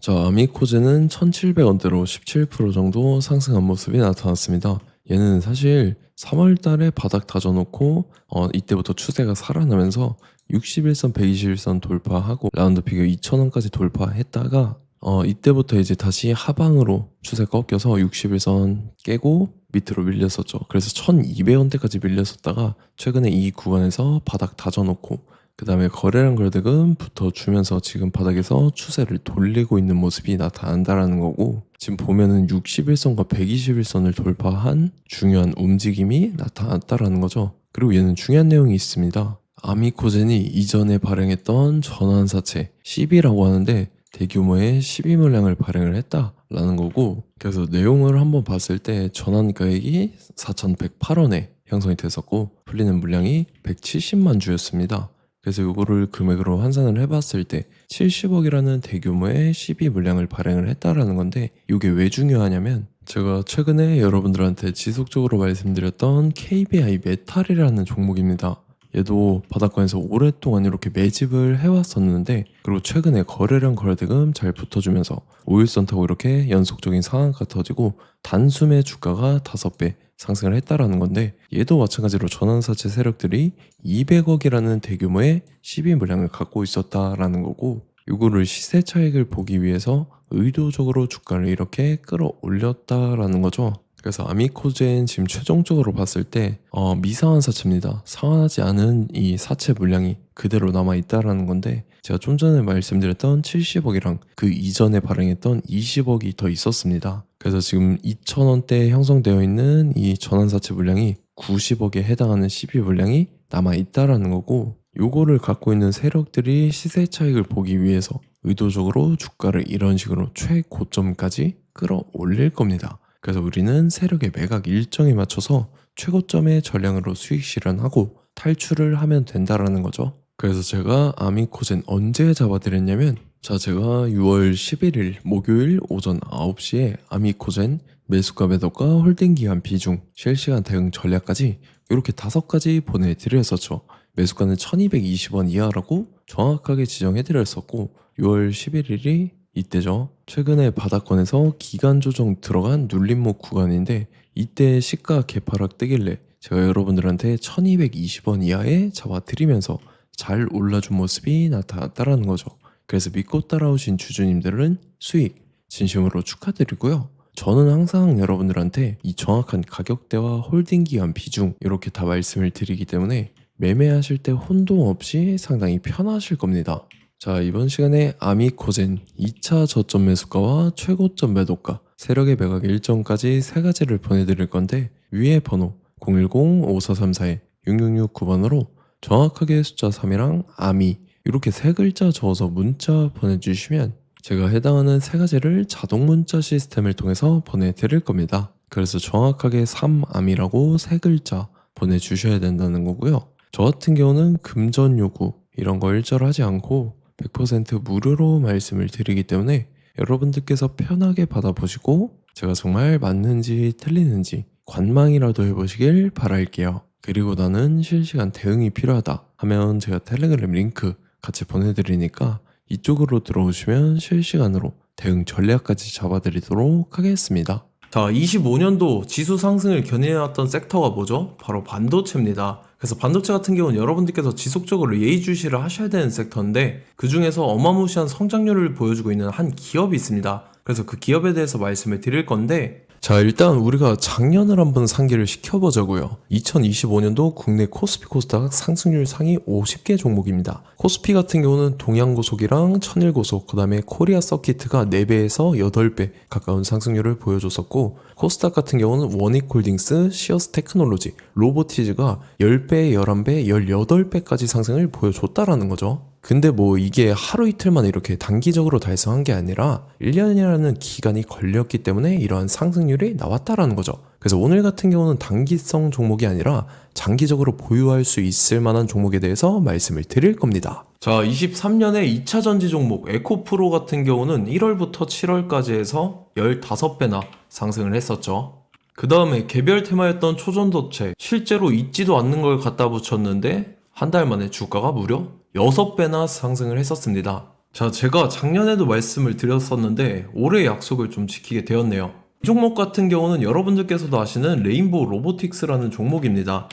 자, 아미코즈는 1,700원대로 17% 정도 상승한 모습이 나타났습니다. 얘는 사실 3월 달에 바닥 다져놓고 이때부터 추세가 살아나면서 61선, 121선 돌파하고 라운드 피겨 2,000원까지 돌파했다가 이때부터 이제 다시 하방으로 추세 꺾여서 61선 깨고 밑으로 밀렸었죠. 그래서 1,200원대까지 밀렸었다가 최근에 이 구간에서 바닥 다져놓고 그 다음에 거래량 거래대금 붙어주면서 지금 바닥에서 추세를 돌리고 있는 모습이 나타난다라는 거고, 지금 보면은 61선과 121선을 돌파한 중요한 움직임이 나타났다라는 거죠. 그리고 얘는 중요한 내용이 있습니다. 아미코젠이 이전에 발행했던 전환사채 CB라고 하는데 대규모의 12물량을 발행을 했다라는 거고, 그래서 내용을 한번 봤을 때 전환가액이 4,108원에 형성이 됐었고 풀리는 물량이 170만 주였습니다. 그래서 이거를 금액으로 환산을 해봤을 때 70억이라는 대규모의 12 물량을 발행을 했다라는 건데, 이게 왜 중요하냐면 제가 최근에 여러분들한테 지속적으로 말씀드렸던 KBI 메탈이라는 종목입니다. 얘도 바닥권에서 오랫동안 이렇게 매집을 해왔었는데, 그리고 최근에 거래량 거래대금 잘 붙어주면서 5일선 타고 이렇게 연속적인 상한가 터지고 단숨에 주가가 5배 상승을 했다라는 건데, 얘도 마찬가지로 전환사채 세력들이 200억이라는 대규모의 12 물량을 갖고 있었다라는 거고, 이거를 시세 차익을 보기 위해서 의도적으로 주가를 이렇게 끌어올렸다라는 거죠. 그래서 아미코젠 지금 최종적으로 봤을 때 미상한 사채입니다. 상환하지 않은 이 사채 물량이 그대로 남아있다라는 건데, 제가 좀 전에 말씀드렸던 70억이랑 그 이전에 발행했던 20억이 더 있었습니다. 그래서 지금 2,000원대에 형성되어 있는 이 전환사채 물량이 90억에 해당하는 12 물량이 남아있다라는 거고, 요거를 갖고 있는 세력들이 시세 차익을 보기 위해서 의도적으로 주가를 이런 식으로 최고점까지 끌어올릴 겁니다. 그래서 우리는 세력의 매각 일정에 맞춰서 최고점의 전량으로 수익 실현하고 탈출을 하면 된다라는 거죠. 그래서 제가 아미코젠 언제 잡아드렸냐면, 자, 제가 6월 11일 목요일 오전 9시에 아미코젠 매수가 매도가 홀딩 기간 비중 실시간 대응 전략까지 이렇게 5가지 보내드렸었죠. 매수가는 1220원 이하라고 정확하게 지정해드렸었고, 6월 11일이 이때죠. 최근에 바닥권에서 기간 조정 들어간 눌림목 구간인데, 이때 시가 개파락 뜨길래 제가 여러분들한테 1220원 이하에 잡아드리면서 잘 올라준 모습이 나타났다라는 거죠. 그래서 믿고 따라오신 주주님들은 수익 진심으로 축하드리고요. 저는 항상 여러분들한테 이 정확한 가격대와 홀딩 기간 비중 이렇게 다 말씀을 드리기 때문에 매매하실 때 혼동 없이 상당히 편하실 겁니다. 자, 이번 시간에 아미코젠 2차 저점 매수가와 최고점 매도가, 세력의 매각 일정까지 3가지를 보내드릴 건데, 위에 번호 010-5434-6669번으로 정확하게 숫자 3이랑 아미 이렇게 3글자 적어서 문자 보내주시면 제가 해당하는 3가지를 자동 문자 시스템을 통해서 보내드릴 겁니다. 그래서 정확하게 3암이라고 3글자 보내주셔야 된다는 거고요. 저 같은 경우는 금전 요구 이런 거 일절하지 않고 100% 무료로 말씀을 드리기 때문에 여러분들께서 편하게 받아보시고 제가 정말 맞는지 틀리는지 관망이라도 해보시길 바랄게요. 그리고 나는 실시간 대응이 필요하다 하면 제가 텔레그램 링크 같이 보내드리니까 이쪽으로 들어오시면 실시간으로 대응 전략까지 잡아드리도록 하겠습니다. 자, 25년도 지수 상승을 견인해왔던 섹터가 뭐죠? 바로 반도체입니다. 그래서 반도체 같은 경우는 여러분들께서 지속적으로 예의주시를 하셔야 되는 섹터인데, 그 중에서 어마무시한 성장률을 보여주고 있는 한 기업이 있습니다. 그래서 그 기업에 대해서 말씀을 드릴 건데, 자, 일단 우리가 작년을 한번 상기를 시켜보자고요. 2025년도 국내 코스피 코스닥 상승률 상위 50개 종목입니다. 코스피 같은 경우는 동양고속이랑 천일고속, 그 다음에 코리아 서키트가 4배에서 8배 가까운 상승률을 보여줬었고, 코스닥 같은 경우는 원익홀딩스, 시어스 테크놀로지, 로보티즈가 10배, 11배, 18배까지 상승을 보여줬다라는 거죠. 근데 뭐 이게 하루 이틀만 이렇게 단기적으로 달성한 게 아니라 1년이라는 기간이 걸렸기 때문에 이러한 상승률이 나왔다라는 거죠. 그래서 오늘 같은 경우는 단기성 종목이 아니라 장기적으로 보유할 수 있을 만한 종목에 대해서 말씀을 드릴 겁니다. 자, 23년에 2차 전지 종목 에코프로 같은 경우는 1월부터 7월까지 해서 15배나 상승을 했었죠. 그 다음에 개별 테마였던 초전도체, 실제로 있지도 않는 걸 갖다 붙였는데 한 달 만에 주가가 무려 6배나 상승을 했었습니다. 자, 제가 작년에도 말씀을 드렸었는데 올해 약속을 좀 지키게 되었네요. 이 종목 같은 경우는 여러분들께서도 아시는 레인보우 로보틱스라는 종목입니다.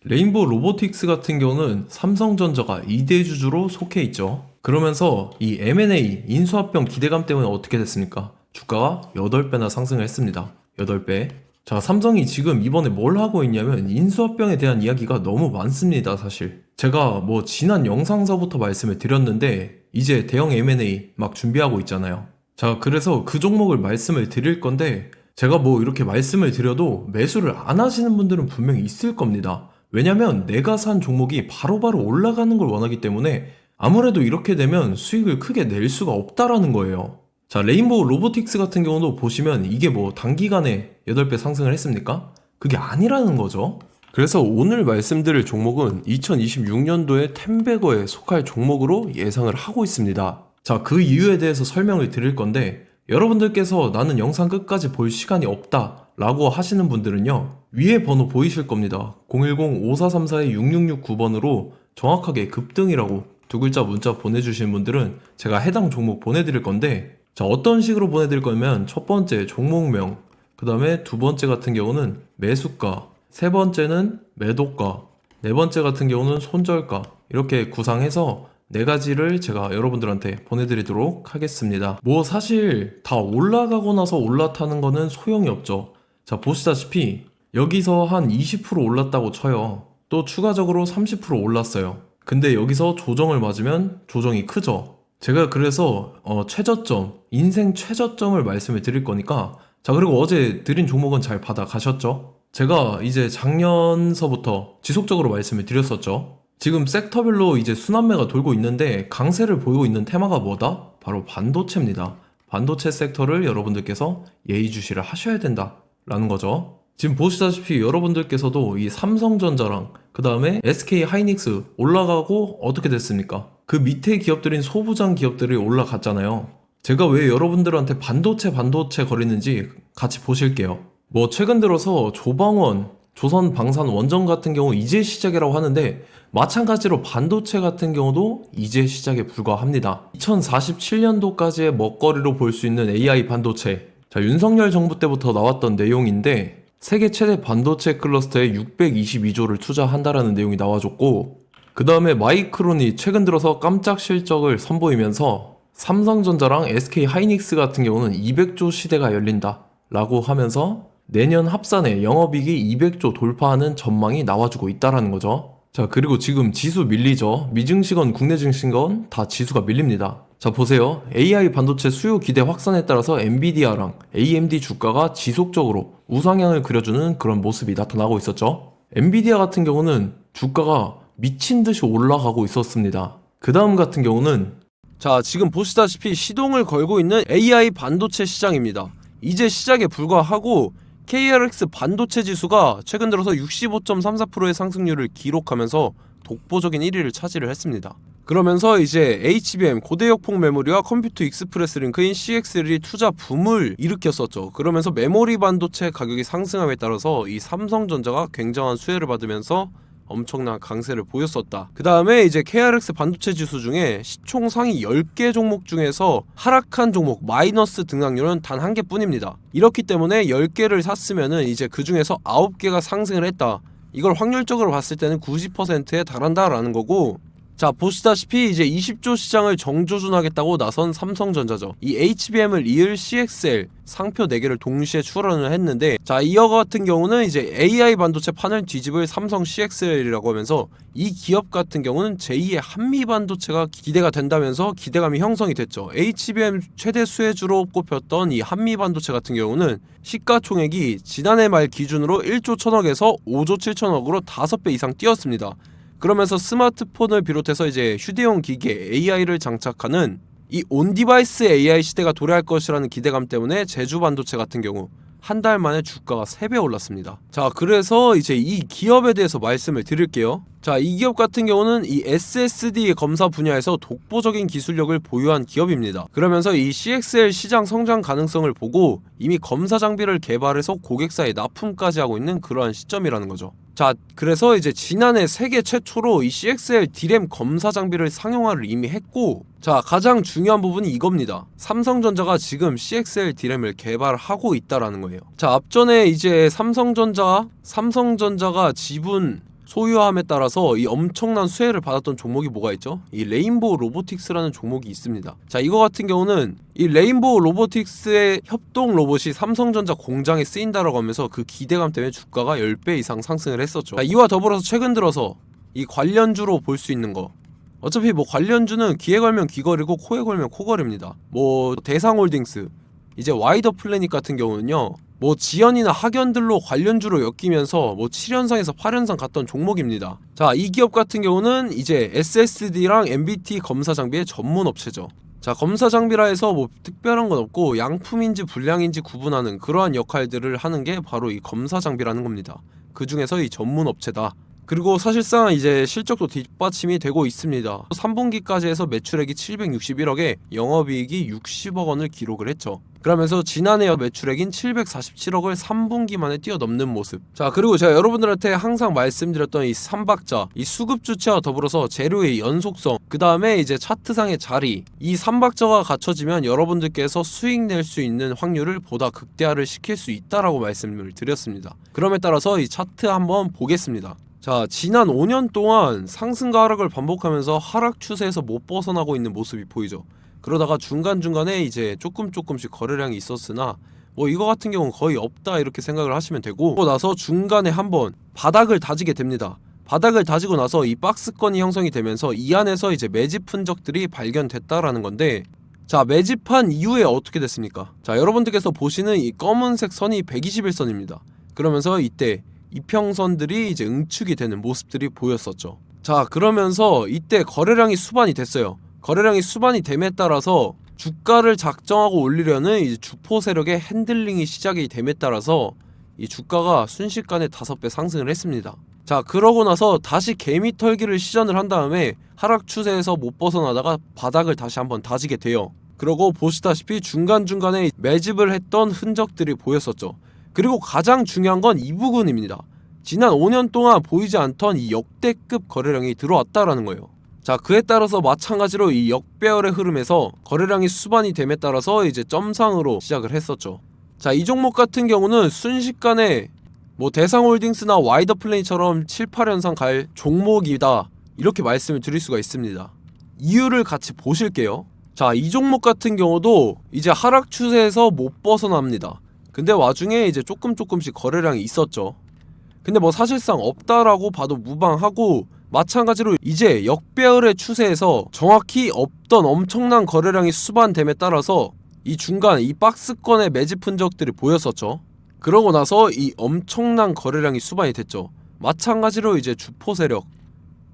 레인보우 로보틱스 같은 경우는 삼성전자가 2대 주주로 속해 있죠. 그러면서 이 M&A 인수합병 기대감 때문에 어떻게 됐습니까? 주가가 8배나 상승을 했습니다. 8배. 자, 삼성이 지금 이번에 뭘 하고 있냐면 인수합병에 대한 이야기가 너무 많습니다, 사실. 제가 뭐 지난 영상서부터 말씀을 드렸는데 이제 대형 M&A 막 준비하고 있잖아요. 자, 그래서 그 종목을 말씀을 드릴 건데 제가 뭐 이렇게 말씀을 드려도 매수를 안 하시는 분들은 분명히 있을 겁니다. 왜냐면 내가 산 종목이 바로바로 올라가는 걸 원하기 때문에 아무래도 이렇게 되면 수익을 크게 낼 수가 없다라는 거예요. 자, 레인보우 로보틱스 같은 경우도 보시면 이게 뭐 단기간에 8배 상승을 했습니까? 그게 아니라는 거죠. 그래서 오늘 말씀드릴 종목은 2026년도에 템베거에 속할 종목으로 예상을 하고 있습니다. 자, 그 이유에 대해서 설명을 드릴 건데 여러분들께서 나는 영상 끝까지 볼 시간이 없다 라고 하시는 분들은요, 위에 번호 보이실 겁니다. 010-5434-6669번으로 정확하게 급등이라고 두 글자 문자 보내주신 분들은 제가 해당 종목 보내드릴 건데, 자, 어떤 식으로 보내드릴 거냐면 첫 번째 종목명, 그 다음에 두 번째 같은 경우는 매수가, 세 번째는 매도가, 네 번째 같은 경우는 손절가, 이렇게 구상해서 네 가지를 제가 여러분들한테 보내드리도록 하겠습니다. 뭐 사실 다 올라가고 나서 올라타는 거는 소용이 없죠. 자, 보시다시피 여기서 한 20% 올랐다고 쳐요. 또 추가적으로 30% 올랐어요. 근데 여기서 조정을 맞으면 조정이 크죠. 제가 그래서 최저점, 인생 최저점을 말씀을 드릴 거니까, 자, 그리고 어제 드린 종목은 잘 받아가셨죠? 제가 이제 작년서부터 지속적으로 말씀을 드렸었죠. 지금 섹터별로 이제 순환매가 돌고 있는데 강세를 보이고 있는 테마가 뭐다? 바로 반도체입니다. 반도체 섹터를 여러분들께서 예의주시를 하셔야 된다라는 거죠. 지금 보시다시피 여러분들께서도 이 삼성전자랑 그 다음에 SK 하이닉스 올라가고 어떻게 됐습니까? 그 밑에 기업들인 소부장 기업들이 올라갔잖아요. 제가 왜 여러분들한테 반도체 거리는지 같이 보실게요. 뭐 최근 들어서 조방원, 조선방산원전 같은 경우 이제 시작이라고 하는데 마찬가지로 반도체 같은 경우도 이제 시작에 불과합니다. 2047년도까지의 먹거리로 볼 수 있는 AI 반도체. 자, 윤석열 정부 때부터 나왔던 내용인데 세계 최대 반도체 클러스터에 622조를 투자한다라는 내용이 나와줬고, 그 다음에 마이크론이 최근 들어서 깜짝 실적을 선보이면서 삼성전자랑 SK 하이닉스 같은 경우는 200조 시대가 열린다 라고 하면서 내년 합산에 영업이익이 200조 돌파하는 전망이 나와주고 있다라는 거죠. 자, 그리고 지금 지수 밀리죠. 미증시건 국내 증시건 다 지수가 밀립니다. 자, 보세요. AI 반도체 수요 기대 확산에 따라서 엔비디아랑 AMD 주가가 지속적으로 우상향을 그려주는 그런 모습이 나타나고 있었죠. 엔비디아 같은 경우는 주가가 미친 듯이 올라가고 있었습니다. 그 다음 같은 경우는, 자, 지금 보시다시피 시동을 걸고 있는 AI 반도체 시장입니다. 이제 시작에 불과하고 KRX 반도체 지수가 최근 들어서 65.34%의 상승률을 기록하면서 독보적인 1위를 차지를 했습니다. 그러면서 이제 HBM 고대역폭 메모리와 컴퓨터 익스프레스 링크인 CXL이 투자 붐을 일으켰었죠. 그러면서 메모리 반도체 가격이 상승함에 따라서 이 삼성전자가 굉장한 수혜를 받으면서 엄청난 강세를 보였었다. 그 다음에 이제 KRX 반도체 지수 중에 시총 상위 10개 종목 중에서 하락한 종목 마이너스 등락률은 단 한 개뿐입니다. 이렇기 때문에 10개를 샀으면은 이제 그 중에서 9개가 상승을 했다. 이걸 확률적으로 봤을 때는 90%에 달한다라는 거고, 자, 보시다시피 이제 20조 시장을 정조준하겠다고 나선 삼성전자죠. 이 HBM을 이을 CXL 상표 4개를 동시에 출원을 했는데, 자, 이어 같은 경우는 이제 AI 반도체 판을 뒤집을 삼성 CXL이라고 하면서 이 기업 같은 경우는 제2의 한미 반도체가 기대가 된다면서 기대감이 형성이 됐죠. HBM 최대 수혜주로 꼽혔던 이 한미 반도체 같은 경우는 시가총액이 지난해 말 기준으로 1조 1000억에서 5조 7천억으로 5배 이상 뛰었습니다. 그러면서 스마트폰을 비롯해서 이제 휴대용 기기에 AI를 장착하는 이 온디바이스 AI 시대가 도래할 것이라는 기대감 때문에 제주 반도체 같은 경우 한 달 만에 주가가 3배 올랐습니다. 자, 그래서 이제 이 기업에 대해서 말씀을 드릴게요. 자, 이 기업 같은 경우는 이 SSD 검사 분야에서 독보적인 기술력을 보유한 기업입니다. 그러면서 이 CXL 시장 성장 가능성을 보고 이미 검사 장비를 개발해서 고객사에 납품까지 하고 있는 그러한 시점이라는 거죠. 자, 그래서 이제 지난해 세계 최초로 이 CXL D램 검사 장비를 상용화를 이미 했고, 자, 가장 중요한 부분이 이겁니다. 삼성전자가 지금 CXL D램을 개발하고 있다라는 거예요. 자, 앞전에 이제 삼성전자가 지분 소유함에 따라서 이 엄청난 수혜를 받았던 종목이 뭐가 있죠? 이 레인보우 로보틱스라는 종목이 있습니다. 자, 이거 같은 경우는 이 레인보우 로보틱스의 협동 로봇이 삼성전자 공장에 쓰인다라고 하면서 그 기대감 때문에 주가가 10배 이상 상승을 했었죠. 자, 이와 더불어서 최근 들어서 이 관련주로 볼 수 있는 거, 어차피 뭐 관련주는 귀에 걸면 귀걸이고 코에 걸면 코걸입니다. 뭐 대상홀딩스, 이제 와이더 플래닛 같은 경우는요, 뭐 지연이나 학연들로 관련주로 엮이면서 뭐 7연상에서 8연상 갔던 종목입니다. 자, 이 기업 같은 경우는 이제 SSD랑 MBT 검사 장비의 전문 업체죠. 자, 검사 장비라 해서 뭐 특별한 건 없고 양품인지 불량인지 구분하는 그러한 역할들을 하는 게 바로 이 검사 장비라는 겁니다. 그 중에서 이 전문 업체다. 그리고 사실상 이제 실적도 뒷받침이 되고 있습니다. 3분기까지 해서 매출액이 761억에 영업이익이 60억 원을 기록을 했죠. 그러면서 지난해 매출액인 747억을 3분기 만에 뛰어넘는 모습. 자, 그리고 제가 여러분들한테 항상 말씀드렸던 이 3박자, 이 수급 주체와 더불어서 재료의 연속성, 그 다음에 이제 차트상의 자리, 이 3박자가 갖춰지면 여러분들께서 수익 낼 수 있는 확률을 보다 극대화를 시킬 수 있다라고 말씀을 드렸습니다. 그럼에 따라서 이 차트 한번 보겠습니다. 자, 지난 5년 동안 상승과 하락을 반복하면서 하락 추세에서 못 벗어나고 있는 모습이 보이죠. 그러다가 중간중간에 이제 조금씩 거래량이 있었으나 뭐 이거 같은 경우는 거의 없다 이렇게 생각을 하시면 되고, 그러고 나서 중간에 한번 바닥을 다지게 됩니다. 바닥을 다지고 나서 이 박스권이 형성이 되면서 이 안에서 이제 매집 흔적들이 발견됐다라는 건데, 자, 매집한 이후에 어떻게 됐습니까? 자, 여러분들께서 보시는 이 검은색 선이 121선입니다. 그러면서 이때 이평선들이 이제 응축이 되는 모습들이 보였었죠. 자, 그러면서 이때 거래량이 수반이 됐어요. 거래량이 수반이 됨에 따라서 주가를 작정하고 올리려는 이제 주포 세력의 핸들링이 시작이 됨에 따라서 이 주가가 순식간에 5배 상승을 했습니다. 자, 그러고 나서 다시 개미 털기를 시전을 한 다음에 하락 추세에서 못 벗어나다가 바닥을 다시 한번 다지게 돼요. 그러고 보시다시피 중간중간에 매집을 했던 흔적들이 보였었죠. 그리고 가장 중요한 건 이 부분입니다. 지난 5년 동안 보이지 않던 이 역대급 거래량이 들어왔다라는 거예요. 자, 그에 따라서 마찬가지로 이 역배열의 흐름에서 거래량이 수반이 됨에 따라서 이제 점상으로 시작을 했었죠. 자, 이 종목 같은 경우는 순식간에 뭐 대상홀딩스나 와이더 플래닛처럼 7, 8연상 갈 종목이다 이렇게 말씀을 드릴 수가 있습니다. 이유를 같이 보실게요. 자, 이 종목 같은 경우도 이제 하락 추세에서 못 벗어납니다. 근데 와중에 이제 조금씩 거래량이 있었죠. 근데 뭐 사실상 없다라고 봐도 무방하고, 마찬가지로 이제 역배열의 추세에서 정확히 없던 엄청난 거래량이 수반됨에 따라서 이 중간 이 박스권의 매집 흔적들이 보였었죠. 그러고 나서 이 엄청난 거래량이 수반이 됐죠. 마찬가지로 이제 주포 세력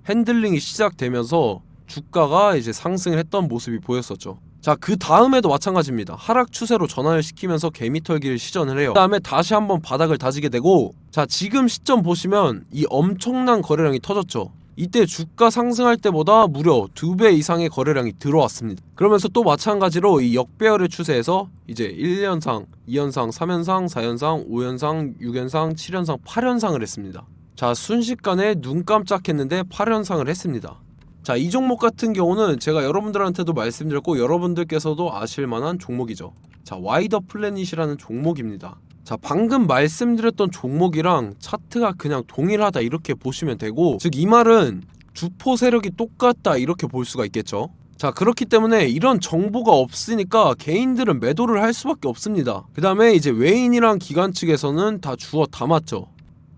핸들링이 시작되면서 주가가 이제 상승을 했던 모습이 보였었죠. 자, 그 다음에도 마찬가지입니다. 하락 추세로 전환을 시키면서 개미털기를 시전을 해요. 그 다음에 다시 한번 바닥을 다지게 되고, 자, 지금 시점 보시면 이 엄청난 거래량이 터졌죠. 이때 주가 상승할 때보다 무려 2배 이상의 거래량이 들어왔습니다. 그러면서 또 마찬가지로 이 역배열의 추세에서 이제 1연상, 2연상, 3연상, 4연상, 5연상, 6연상, 7연상, 8연상을 했습니다. 자, 순식간에 눈 깜짝했는데 8연상을 했습니다. 자, 이 종목 같은 경우는 제가 여러분들한테도 말씀드렸고 여러분들께서도 아실만한 종목이죠. 자, 와이더 플래닛이라는 종목입니다. 자, 방금 말씀드렸던 종목이랑 차트가 그냥 동일하다 이렇게 보시면 되고, 즉 이 말은 주포 세력이 똑같다 이렇게 볼 수가 있겠죠. 자, 그렇기 때문에 이런 정보가 없으니까 개인들은 매도를 할 수밖에 없습니다. 그 다음에 이제 외인이랑 기관 측에서는 다 주워 담았죠.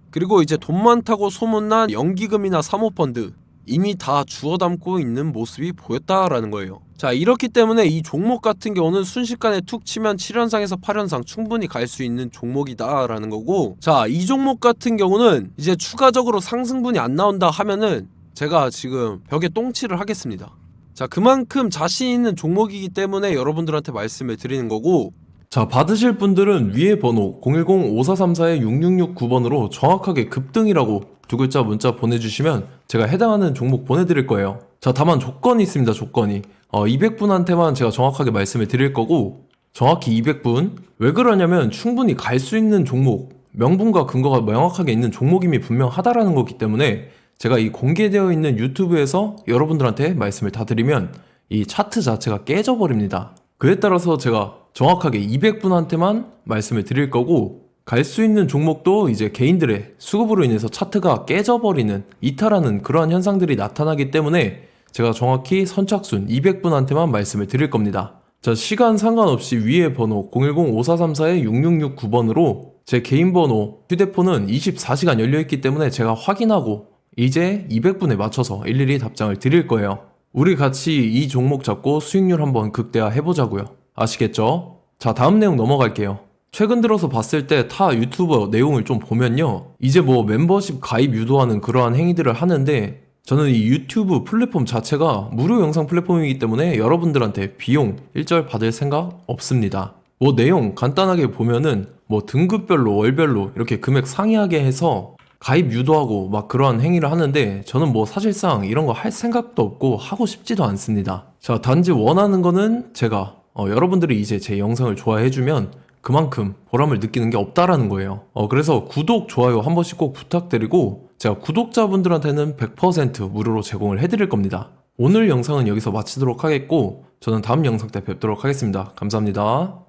그리고 이제 돈 많다고 소문난 연기금이나 사모펀드 이미 다 주워 담고 있는 모습이 보였다라는 거예요. 자, 이렇기 때문에 이 종목 같은 경우는 순식간에 툭 치면 7연상에서 8연상 충분히 갈 수 있는 종목이다 라는 거고, 자, 이 종목 같은 경우는 이제 추가적으로 상승분이 안 나온다 하면은 제가 지금 벽에 똥칠을 하겠습니다. 자, 그만큼 자신 있는 종목이기 때문에 여러분들한테 말씀을 드리는 거고, 자, 받으실 분들은 위에 번호 010-5434-6669번으로 정확하게 급등이라고 두 글자 문자 보내주시면 제가 해당하는 종목 보내드릴 거예요. 자, 다만 조건이 있습니다. 조건이 200분한테만 제가 정확하게 말씀을 드릴 거고, 정확히 200분. 왜 그러냐면 충분히 갈 수 있는 종목 명분과 근거가 명확하게 있는 종목임이 분명하다라는 거기 때문에 제가 이 공개되어 있는 유튜브에서 여러분들한테 말씀을 다 드리면 이 차트 자체가 깨져버립니다. 그에 따라서 제가 정확하게 200분한테만 말씀을 드릴 거고, 갈 수 있는 종목도 이제 개인들의 수급으로 인해서 차트가 깨져버리는, 이탈하는 그러한 현상들이 나타나기 때문에 제가 정확히 선착순 200분한테만 말씀을 드릴 겁니다. 자, 시간 상관없이 위에 번호 010-5434-6669번으로 제 개인 번호, 휴대폰은 24시간 열려있기 때문에 제가 확인하고 이제 200분에 맞춰서 일일이 답장을 드릴 거예요. 우리 같이 이 종목 잡고 수익률 한번 극대화 해보자고요. 아시겠죠? 자, 다음 내용 넘어갈게요. 최근 들어서 봤을 때 타 유튜버 내용을 좀 보면요, 이제 뭐 멤버십 가입 유도하는 그러한 행위들을 하는데, 저는 이 유튜브 플랫폼 자체가 무료 영상 플랫폼이기 때문에 여러분들한테 비용 일절 받을 생각 없습니다. 뭐 내용 간단하게 보면은 뭐 등급별로 월별로 이렇게 금액 상이하게 해서 가입 유도하고 막 그러한 행위를 하는데, 저는 뭐 사실상 이런 거 할 생각도 없고 하고 싶지도 않습니다. 자, 단지 원하는 거는 제가 여러분들이 이제 제 영상을 좋아해주면 그만큼 보람을 느끼는 게 없다라는 거예요. 그래서 구독, 좋아요 한 번씩 꼭 부탁드리고, 제가 구독자분들한테는 100% 무료로 제공을 해드릴 겁니다. 오늘 영상은 여기서 마치도록 하겠고, 저는 다음 영상 때 뵙도록 하겠습니다. 감사합니다.